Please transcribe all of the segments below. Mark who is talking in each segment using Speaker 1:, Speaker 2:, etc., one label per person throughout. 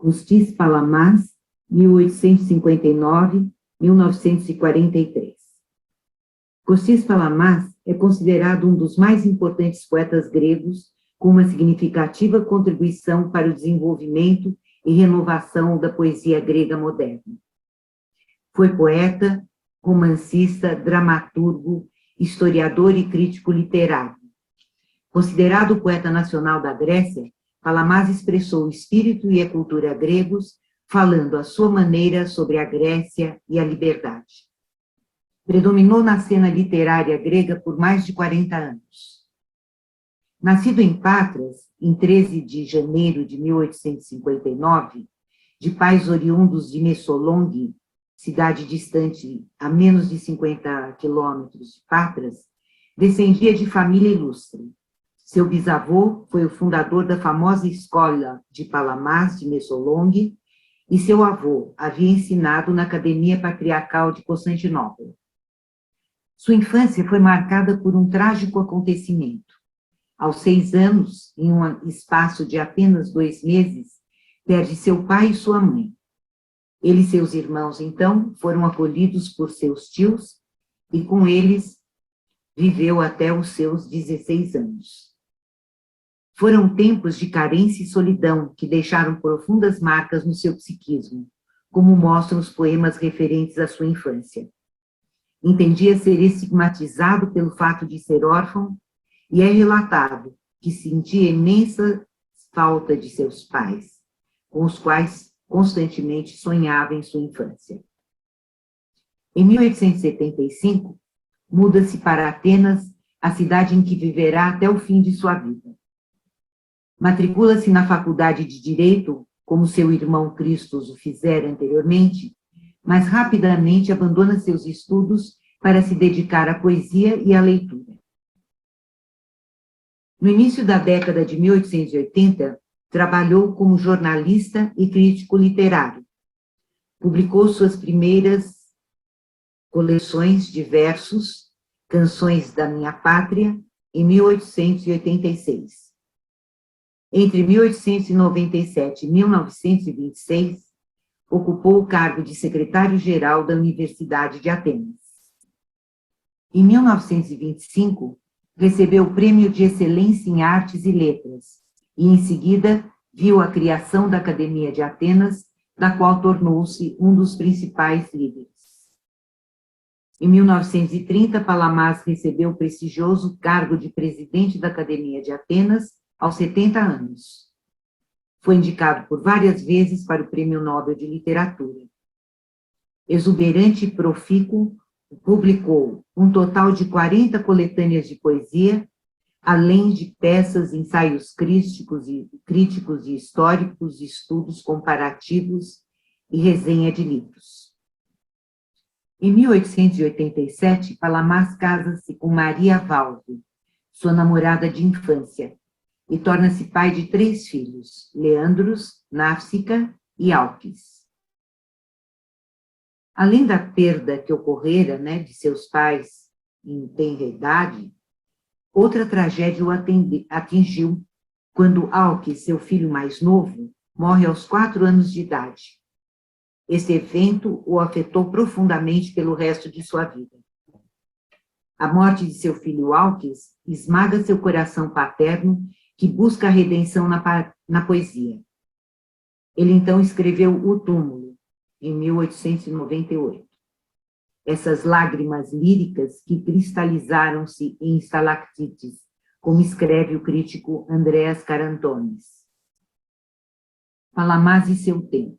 Speaker 1: Costis Palamas, 1859-1943. Costis Palamas é considerado um dos mais importantes poetas gregos, com uma significativa contribuição para o desenvolvimento e renovação da poesia grega moderna. Foi poeta, romancista, dramaturgo, historiador e crítico literário. Considerado o poeta nacional da Grécia, Palamas expressou o espírito e a cultura gregos, falando à sua maneira sobre a Grécia e a liberdade. Predominou na cena literária grega por mais de 40 anos. Nascido em Patras, em 13 de janeiro de 1859, de pais oriundos de Messolongue, cidade distante a menos de 50 quilômetros de Patras, descendia de família ilustre. Seu bisavô foi o fundador da famosa escola de Palamas de Messolongue e seu avô havia ensinado na Academia Patriarcal de Constantinopla. Sua infância foi marcada por um trágico acontecimento. Aos 6 anos, em um espaço de apenas 2 meses, perde seu pai e sua mãe. Ele e seus irmãos, então, foram acolhidos por seus tios e com eles viveu até os seus 16 anos. Foram tempos de carência e solidão que deixaram profundas marcas no seu psiquismo, como mostram os poemas referentes à sua infância. Entendia ser estigmatizado pelo fato de ser órfão e é relatado que sentia imensa falta de seus pais, com os quais constantemente sonhava em sua infância. Em 1875, muda-se para Atenas, a cidade em que viverá até o fim de sua vida. Matricula-se na Faculdade de Direito, como seu irmão Cristos o fizera anteriormente, mas rapidamente abandona seus estudos para se dedicar à poesia e à leitura. No início da década de 1880, trabalhou como jornalista e crítico literário. Publicou suas primeiras coleções de versos, Canções da Minha Pátria, em 1886. Entre 1897 e 1926, ocupou o cargo de secretário-geral da Universidade de Atenas. Em 1925, recebeu o Prêmio de Excelência em Artes e Letras e, em seguida, viu a criação da Academia de Atenas, da qual tornou-se um dos principais líderes. Em 1930, Palamas recebeu o prestigioso cargo de presidente da Academia de Atenas aos 70 anos. Foi indicado por várias vezes para o Prêmio Nobel de Literatura. Exuberante e profícuo, publicou um total de 40 coletâneas de poesia, além de peças, ensaios críticos e históricos, estudos comparativos e resenha de livros. Em 1887, Palamas casa-se com Maria Valve, sua namorada de infância, e torna-se pai de 3 filhos, Leandros, Náfsica e Alques. Além da perda que ocorrera, de seus pais em tenra idade, outra tragédia o atingiu quando Alques, seu filho mais novo, morre aos 4 anos de idade. Esse evento o afetou profundamente pelo resto de sua vida. A morte de seu filho Alques esmaga seu coração paterno, que busca a redenção na poesia. Ele então escreveu O Túmulo, em 1898. Essas lágrimas líricas que cristalizaram-se em estalactites, como escreve o crítico Andreas Carantonis. Palamas e seu tempo.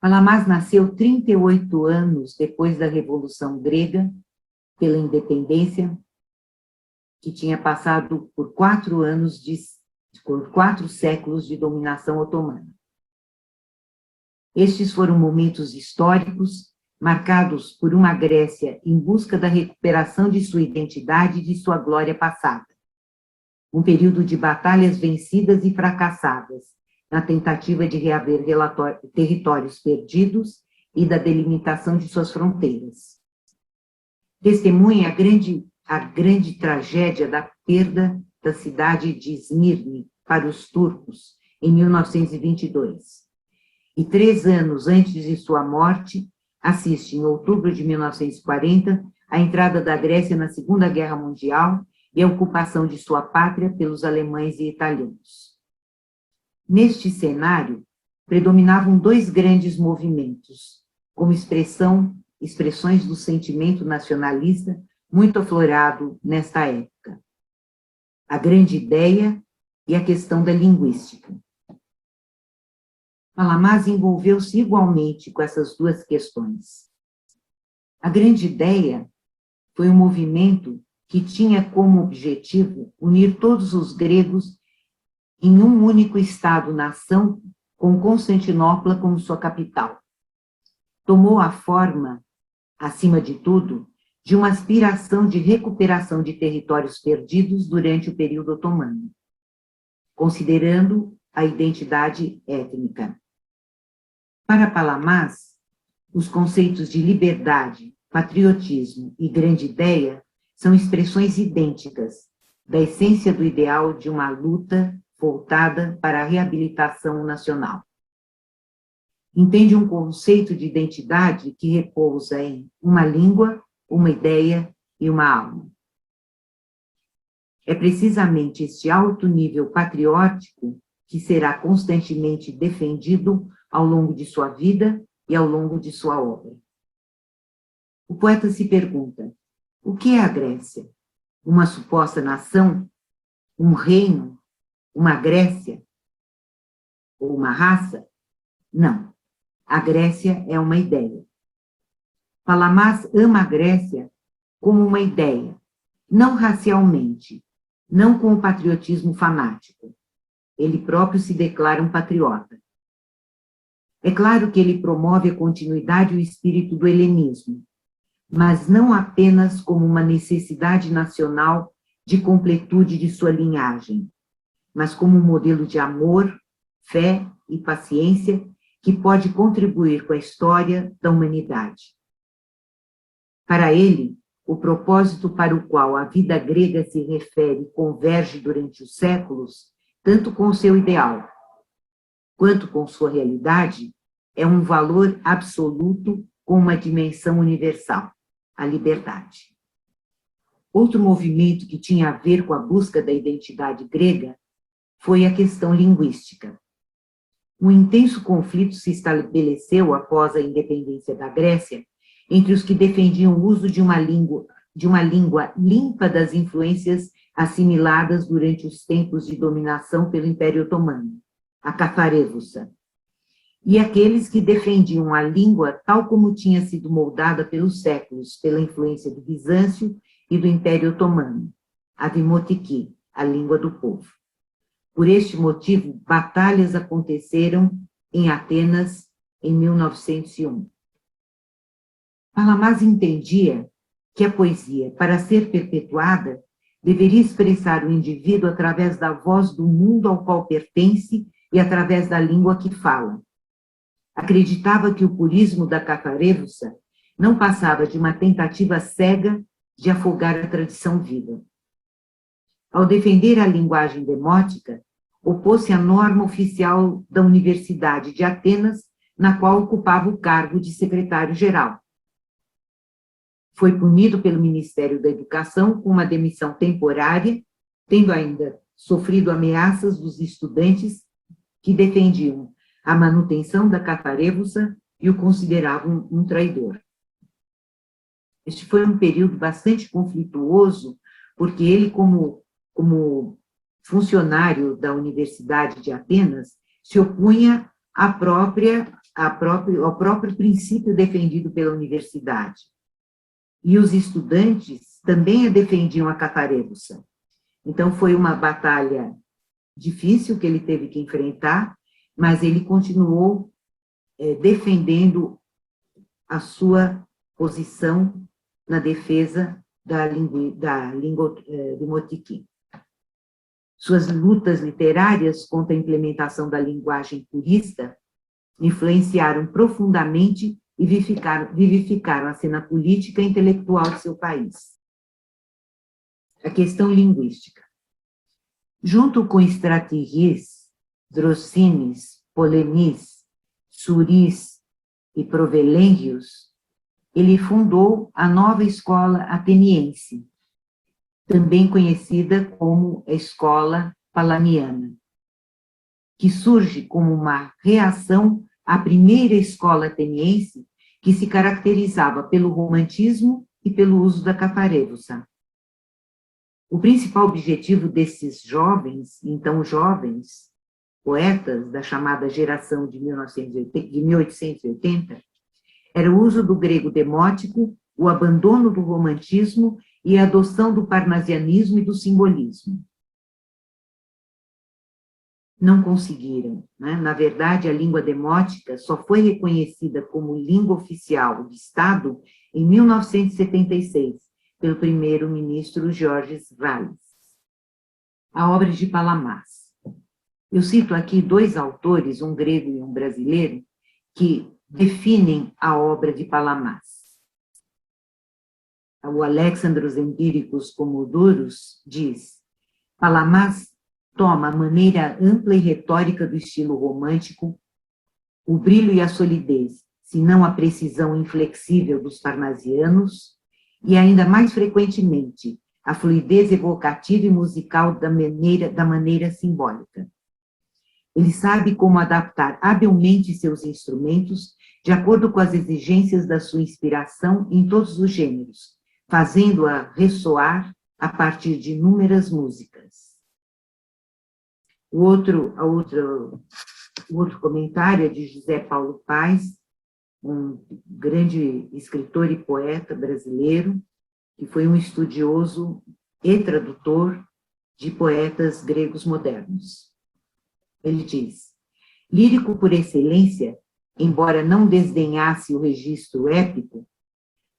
Speaker 1: Palamas nasceu 38 anos depois da Revolução Grega, pela independência, que tinha passado por 4 séculos de dominação otomana. Estes foram momentos históricos marcados por uma Grécia em busca da recuperação de sua identidade e de sua glória passada. Um período de batalhas vencidas e fracassadas, na tentativa de reaver territórios perdidos e da delimitação de suas fronteiras. Testemunha a grande tragédia da perda da cidade de Esmirne para os turcos, em 1922. e 3 anos antes de sua morte, assiste, em outubro de 1940, a entrada da Grécia na Segunda Guerra Mundial e a ocupação de sua pátria pelos alemães e italianos. Neste cenário, predominavam 2 grandes movimentos, como expressões do sentimento nacionalista muito aflorado nesta época: a grande ideia e a questão da linguística. Malamás envolveu-se igualmente com essas 2 questões. A grande ideia foi um movimento que tinha como objetivo unir todos os gregos em um único Estado-nação, com Constantinopla como sua capital. Tomou a forma, acima de tudo, de uma aspiração de recuperação de territórios perdidos durante o período otomano, considerando a identidade étnica. Para Palamás, os conceitos de liberdade, patriotismo e grande ideia são expressões idênticas da essência do ideal de uma luta voltada para a reabilitação nacional. Entende um conceito de identidade que repousa em uma língua, uma ideia e uma alma. É precisamente este alto nível patriótico que será constantemente defendido ao longo de sua vida e ao longo de sua obra. O poeta se pergunta: o que é a Grécia? Uma suposta nação? Um reino? Uma Grécia? Ou uma raça? Não. A Grécia é uma ideia. Palamás ama a Grécia como uma ideia, não racialmente, não com o patriotismo fanático. Ele próprio se declara um patriota. É claro que ele promove a continuidade e o espírito do helenismo, mas não apenas como uma necessidade nacional de completude de sua linhagem, mas como um modelo de amor, fé e paciência que pode contribuir com a história da humanidade. Para ele, o propósito para o qual a vida grega se refere converge durante os séculos, tanto com seu ideal, quanto com sua realidade, é um valor absoluto com uma dimensão universal, a liberdade. Outro movimento que tinha a ver com a busca da identidade grega foi a questão linguística. Um intenso conflito se estabeleceu após a independência da Grécia entre os que defendiam o uso de uma língua limpa das influências assimiladas durante os tempos de dominação pelo Império Otomano, a cafarévusa, e aqueles que defendiam a língua tal como tinha sido moldada pelos séculos pela influência do Bizâncio e do Império Otomano, a demotiki, a língua do povo. Por este motivo, batalhas aconteceram em Atenas em 1901. Palamás entendia que a poesia, para ser perpetuada, deveria expressar o indivíduo através da voz do mundo ao qual pertence e através da língua que fala. Acreditava que o purismo da cafarévusa não passava de uma tentativa cega de afogar a tradição viva. Ao defender a linguagem demótica, opôs-se à norma oficial da Universidade de Atenas, na qual ocupava o cargo de secretário-geral. Foi punido pelo Ministério da Educação com uma demissão temporária, tendo ainda sofrido ameaças dos estudantes que defendiam a manutenção da cafarévusa e o consideravam um traidor. Este foi um período bastante conflituoso, porque ele, como funcionário da Universidade de Atenas, se opunha ao próprio princípio defendido pela universidade. E os estudantes também defendiam a cafarévusa. Então, foi uma batalha difícil que ele teve que enfrentar, mas ele continuou defendendo a sua posição na defesa da língua demotiki. Suas lutas literárias contra a implementação da linguagem purista influenciaram profundamente e vivificaram a cena política e intelectual de seu país. A questão linguística. Junto com Stratigis, Drocines, Polemis, Suris e Provelêngios, ele fundou a nova escola ateniense, também conhecida como a Escola Palamiana, que surge como uma reação à primeira escola ateniense, que se caracterizava pelo romantismo e pelo uso da capareusa. O principal objetivo desses jovens, então jovens, poetas da chamada geração de 1880, era o uso do grego demótico, o abandono do romantismo e a adoção do parnasianismo e do simbolismo. Não conseguiram, né? Na verdade, a língua demótica só foi reconhecida como língua oficial de Estado em 1976, pelo primeiro-ministro Georges Valls. A obra de Palamás. Eu cito aqui dois autores, um grego e um brasileiro, que definem a obra de Palamás. O Alexandros Empíricos Comodoros diz: Palamás toma a maneira ampla e retórica do estilo romântico, o brilho e a solidez, se não a precisão inflexível dos parnasianos, e ainda mais frequentemente, a fluidez evocativa e musical da maneira simbólica. Ele sabe como adaptar habilmente seus instrumentos de acordo com as exigências da sua inspiração em todos os gêneros, fazendo-a ressoar a partir de inúmeras músicas. O outro comentário é de José Paulo Paes, um grande escritor e poeta brasileiro, que foi um estudioso e tradutor de poetas gregos modernos. Ele diz: lírico por excelência, embora não desdenhasse o registro épico,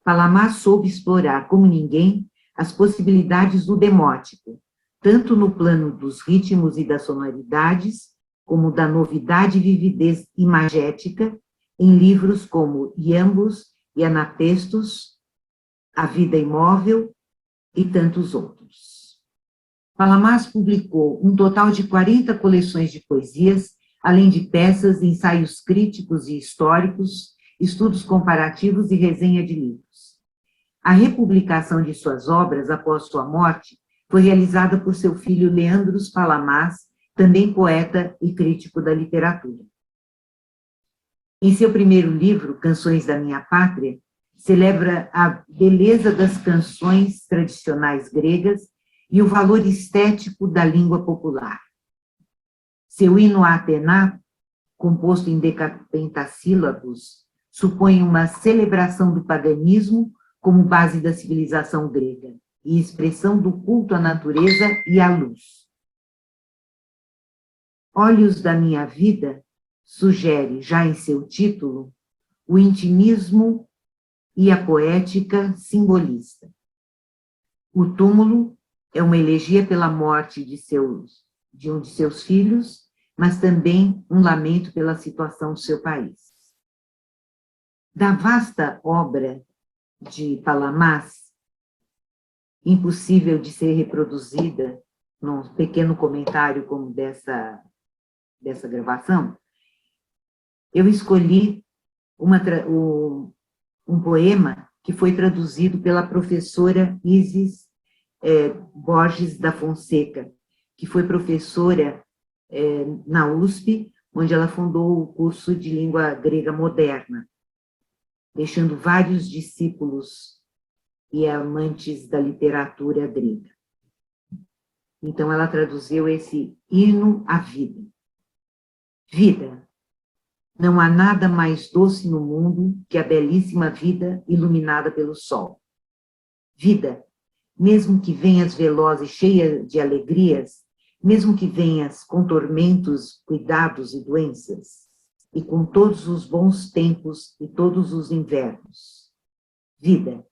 Speaker 1: Palamás soube explorar como ninguém as possibilidades do demótico, tanto no plano dos ritmos e das sonoridades, como da novidade e vividez imagética, em livros como Iambos e Anapestos, A Vida Imóvel e tantos outros. Palamás publicou um total de 40 coleções de poesias, além de peças, ensaios críticos e históricos, estudos comparativos e resenha de livros. A republicação de suas obras após sua morte foi realizada por seu filho Leandros Palamás, também poeta e crítico da literatura. Em seu primeiro livro, Canções da Minha Pátria, celebra a beleza das canções tradicionais gregas e o valor estético da língua popular. Seu hino a Atena, composto em decapentassílabos, supõe uma celebração do paganismo como base da civilização grega e expressão do culto à natureza e à luz. Olhos da Minha Vida sugere, já em seu título, o intimismo e a poética simbolista. O túmulo é uma elegia pela morte de um de seus filhos, mas também um lamento pela situação do seu país. Da vasta obra de Palamás, impossível de ser reproduzida num pequeno comentário como dessa gravação, eu escolhi um poema que foi traduzido pela professora Isis Borges da Fonseca, que foi professora na USP, onde ela fundou o curso de língua grega moderna, deixando vários discípulos e amantes da literatura grega. Então, ela traduziu esse hino à vida. Vida. Não há nada mais doce no mundo que a belíssima vida iluminada pelo sol. Vida. Mesmo que venhas veloz e cheia de alegrias, mesmo que venhas com tormentos, cuidados e doenças, e com todos os bons tempos e todos os invernos. Vida.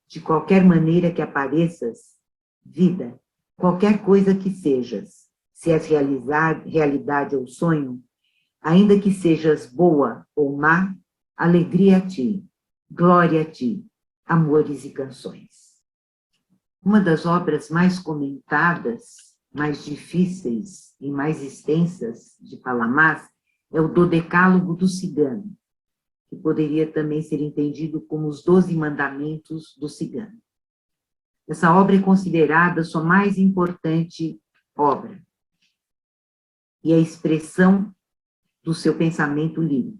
Speaker 1: De qualquer maneira que apareças, vida, qualquer coisa que sejas, se és realidade ou sonho, ainda que sejas boa ou má, alegria a ti, glória a ti, amores e canções. Uma das obras mais comentadas, mais difíceis e mais extensas de Palamás é o Dodecálogo do Cigano, que poderia também ser entendido como os 12 mandamentos do cigano. Essa obra é considerada sua mais importante obra e a expressão do seu pensamento lírico.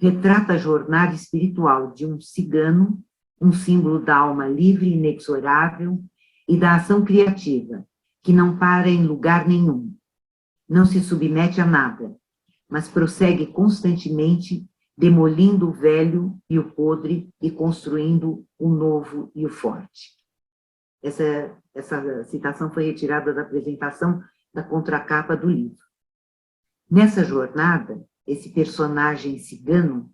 Speaker 1: Retrata a jornada espiritual de um cigano, um símbolo da alma livre e inexorável e da ação criativa, que não para em lugar nenhum, não se submete a nada, mas prossegue constantemente, demolindo o velho e o podre e construindo o novo e o forte. Essa citação foi retirada da apresentação da contracapa do livro. Nessa jornada, esse personagem cigano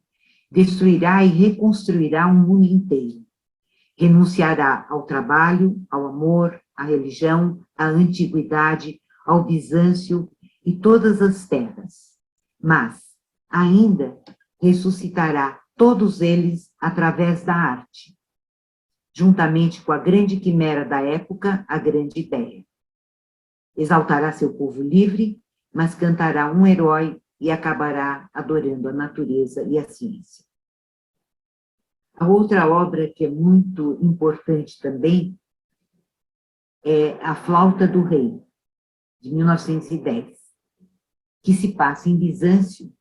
Speaker 1: destruirá e reconstruirá um mundo inteiro. Renunciará ao trabalho, ao amor, à religião, à antiguidade, ao Bizâncio e todas as terras. Mas, ainda, ressuscitará todos eles através da arte, juntamente com a grande quimera da época, a grande ideia. Exaltará seu povo livre, mas cantará um herói e acabará adorando a natureza e a ciência. A outra obra que é muito importante também é A Flauta do Rei, de 1910, que se passa em Bizâncio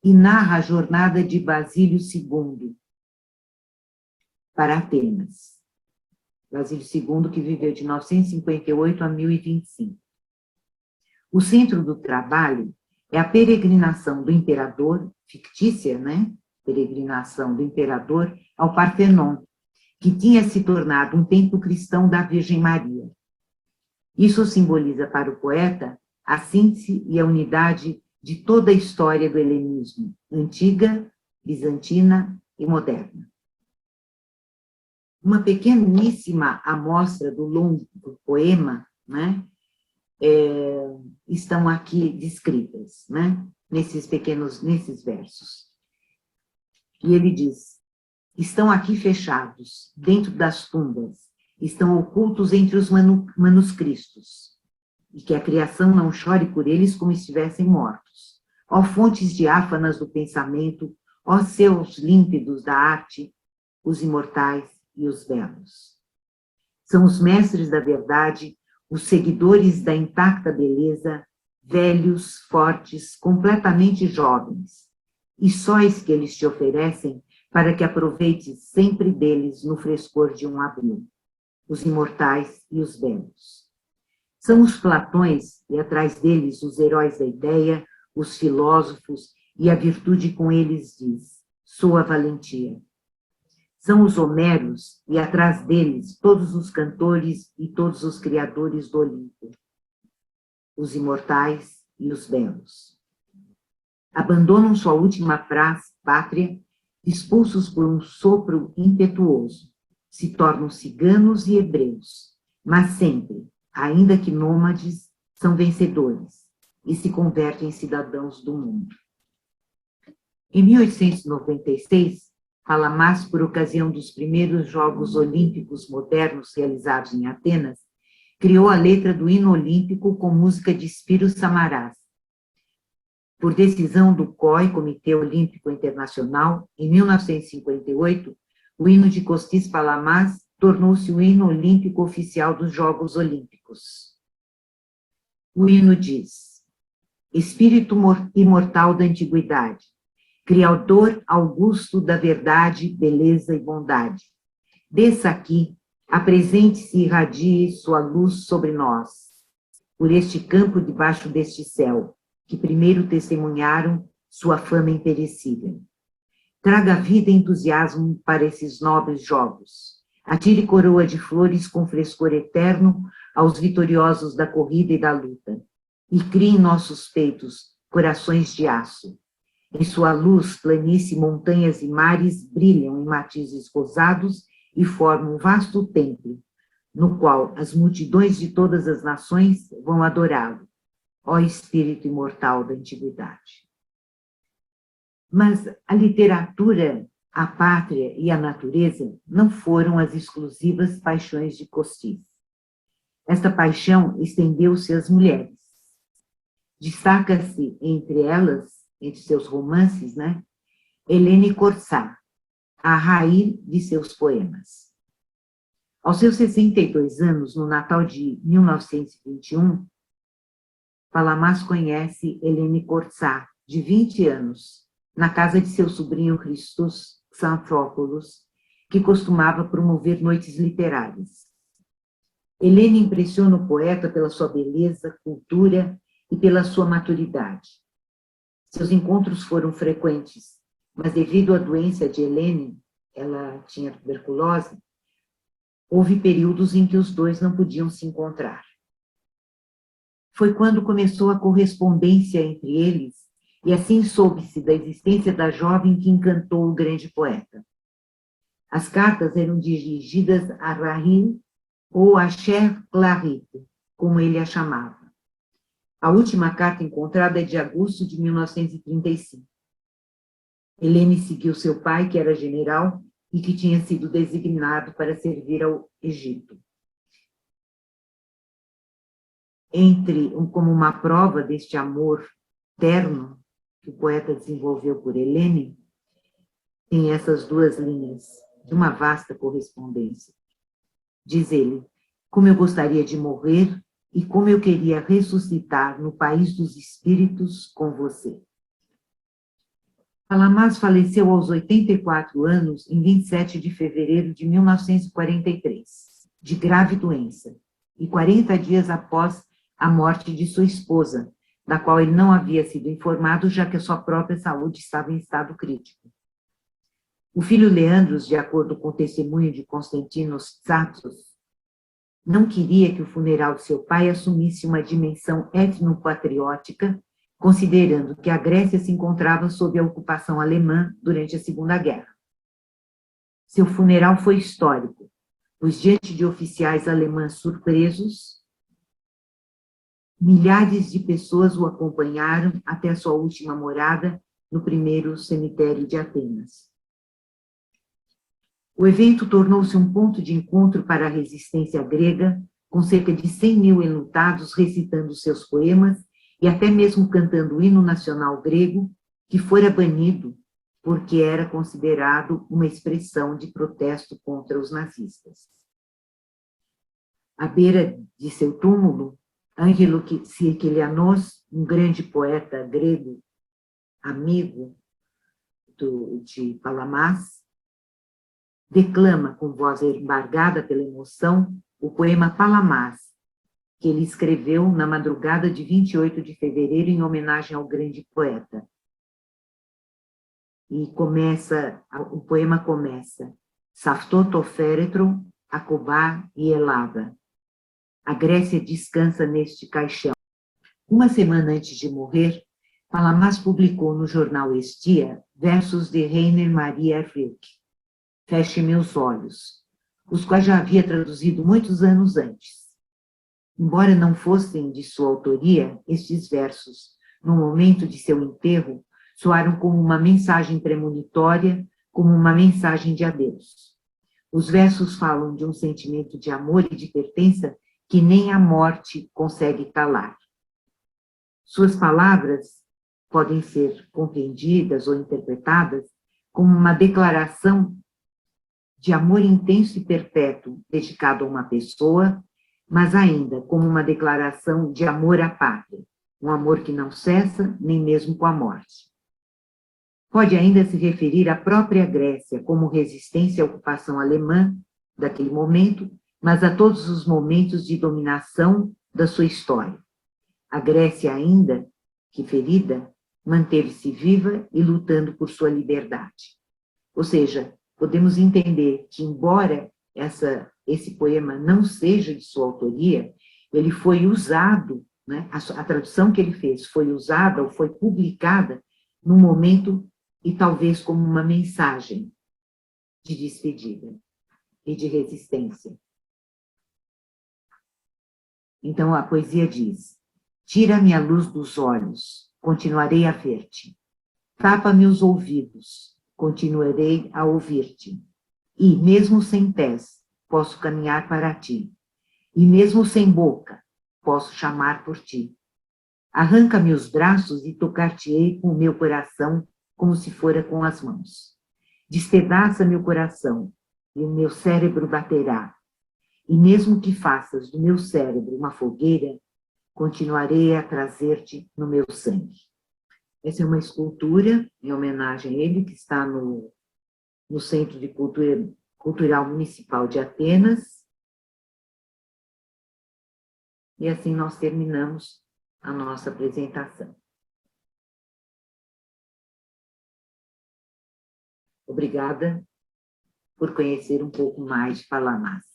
Speaker 1: e narra a jornada de Basílio II para Atenas. Basílio II, que viveu de 958 a 1025. O centro do trabalho é a peregrinação do imperador, fictícia, né? Peregrinação do imperador ao Partenon, que tinha se tornado um templo cristão da Virgem Maria. Isso simboliza para o poeta a síntese e a unidade de toda a história do helenismo, antiga, bizantina e moderna. Uma pequeníssima amostra do longo poema, né, estão aqui descritas, né, nesses versos. E ele diz: estão aqui fechados, dentro das tumbas, estão ocultos entre os manuscritos, e que a criação não chore por eles como estivessem mortos. Ó fontes diáfanas do pensamento, ó céus límpidos da arte, os imortais e os belos. São os mestres da verdade, os seguidores da intacta beleza, velhos, fortes, completamente jovens, e sóis que eles te oferecem para que aproveites sempre deles no frescor de um abril, os imortais e os belos. São os Platões, e atrás deles os heróis da ideia, os filósofos, e a virtude com eles diz: sou a valentia. São os Homeros, e atrás deles todos os cantores e todos os criadores do Olimpo, os imortais e os belos. Abandonam sua última pátria, expulsos por um sopro impetuoso, se tornam ciganos e hebreus, mas sempre, ainda que nômades, são vencedores e se convertem em cidadãos do mundo. Em 1896, Halamás, por ocasião dos primeiros Jogos Olímpicos modernos realizados em Atenas, criou a letra do hino olímpico com música de Spyros Samaras. Por decisão do COI, Comitê Olímpico Internacional, em 1958, o hino de Kostis Palamas tornou-se o hino olímpico oficial dos Jogos Olímpicos. O hino diz: Espírito imortal da antiguidade, Criador augusto da verdade, beleza e bondade, desça aqui, apresente-se e irradie sua luz sobre nós, por este campo debaixo deste céu, que primeiro testemunharam sua fama imperecível. Traga vida e entusiasmo para esses nobres jogos. Atire coroa de flores com frescor eterno aos vitoriosos da corrida e da luta. E crie em nossos peitos corações de aço. Em sua luz, planície, montanhas e mares brilham em matizes rosados e formam um vasto templo, no qual as multidões de todas as nações vão adorá-lo, ó Espírito imortal da antiguidade. Mas a literatura, a pátria e a natureza não foram as exclusivas paixões de Kostis. Esta paixão estendeu-se às mulheres. Destaca-se entre elas, entre seus romances, né, Hélène Corçat, a raiz de seus poemas. Aos seus 62 anos, no Natal de 1921, Palamas conhece Hélène Corçat, de 20 anos, na casa de seu sobrinho Christos Xanthopoulos, que costumava promover noites literárias. Hélène impressiona o poeta pela sua beleza, cultura e pela sua maturidade. Seus encontros foram frequentes, mas devido à doença de Hélène, ela tinha tuberculose, houve períodos em que os dois não podiam se encontrar. Foi quando começou a correspondência entre eles, e assim soube-se da existência da jovem que encantou o grande poeta. As cartas eram dirigidas a Rahil ou a Cher Clarisse, como ele a chamava. A última carta encontrada é de agosto de 1935. Hélène seguiu seu pai, que era general, e que tinha sido designado para servir ao Egito. Como uma prova deste amor terno que o poeta desenvolveu por Hélène, tem essas duas linhas de uma vasta correspondência. Diz ele: como eu gostaria de morrer e como eu queria ressuscitar no país dos espíritos com você. Palamas faleceu aos 84 anos, em 27 de fevereiro de 1943, de grave doença, e 40 dias após a morte de sua esposa, da qual ele não havia sido informado, já que a sua própria saúde estava em estado crítico. O filho Leandros, de acordo com o testemunho de Constantinos Tsatos, não queria que o funeral de seu pai assumisse uma dimensão etnopatriótica, considerando que a Grécia se encontrava sob a ocupação alemã durante a Segunda Guerra. Seu funeral foi histórico, pois diante de oficiais alemães surpresos, milhares de pessoas o acompanharam até a sua última morada no primeiro cemitério de Atenas. O evento tornou-se um ponto de encontro para a resistência grega, com cerca de 100 mil enlutados recitando seus poemas e até mesmo cantando o hino nacional grego, que fora banido porque era considerado uma expressão de protesto contra os nazistas. À beira de seu túmulo, Ângelo Sirkelianos, um grande poeta grego, amigo de Palamas, declama com voz embargada pela emoção o poema Palamas, que ele escreveu na madrugada de 28 de fevereiro em homenagem ao grande poeta. E o poema começa: Saftoto féretro, Acobá e Elada. A Grécia descansa neste caixão. Uma semana antes de morrer, Palamas publicou no jornal Estia versos de Rainer Maria Rilke, Feche Meus Olhos, os quais já havia traduzido muitos anos antes. Embora não fossem de sua autoria, estes versos, no momento de seu enterro, soaram como uma mensagem premonitória, como uma mensagem de adeus. Os versos falam de um sentimento de amor e de pertença que nem a morte consegue calar. Suas palavras podem ser compreendidas ou interpretadas como uma declaração de amor intenso e perpétuo dedicado a uma pessoa, mas ainda como uma declaração de amor à pátria, um amor que não cessa nem mesmo com a morte. Pode ainda se referir à própria Grécia como resistência à ocupação alemã daquele momento, mas a todos os momentos de dominação da sua história. A Grécia ainda, que ferida, manteve-se viva e lutando por sua liberdade. Ou seja, podemos entender que, embora esse poema não seja de sua autoria, ele foi usado, né, a tradução que ele fez foi usada ou foi publicada num momento e talvez como uma mensagem de despedida e de resistência. Então a poesia diz: tira-me a luz dos olhos, continuarei a ver-te. Tapa-me os ouvidos, continuarei a ouvir-te. E, mesmo sem pés, posso caminhar para ti. E mesmo sem boca, posso chamar por ti. Arranca-me os braços e tocar-te-ei com o meu coração, como se fora com as mãos. Despedaça meu coração, e o meu cérebro baterá. E mesmo que faças do meu cérebro uma fogueira, continuarei a trazer-te no meu sangue. Essa é uma escultura em homenagem a ele, que está no Centro de Cultural Municipal de Atenas. E assim nós terminamos a nossa apresentação. Obrigada por conhecer um pouco mais de Palamás.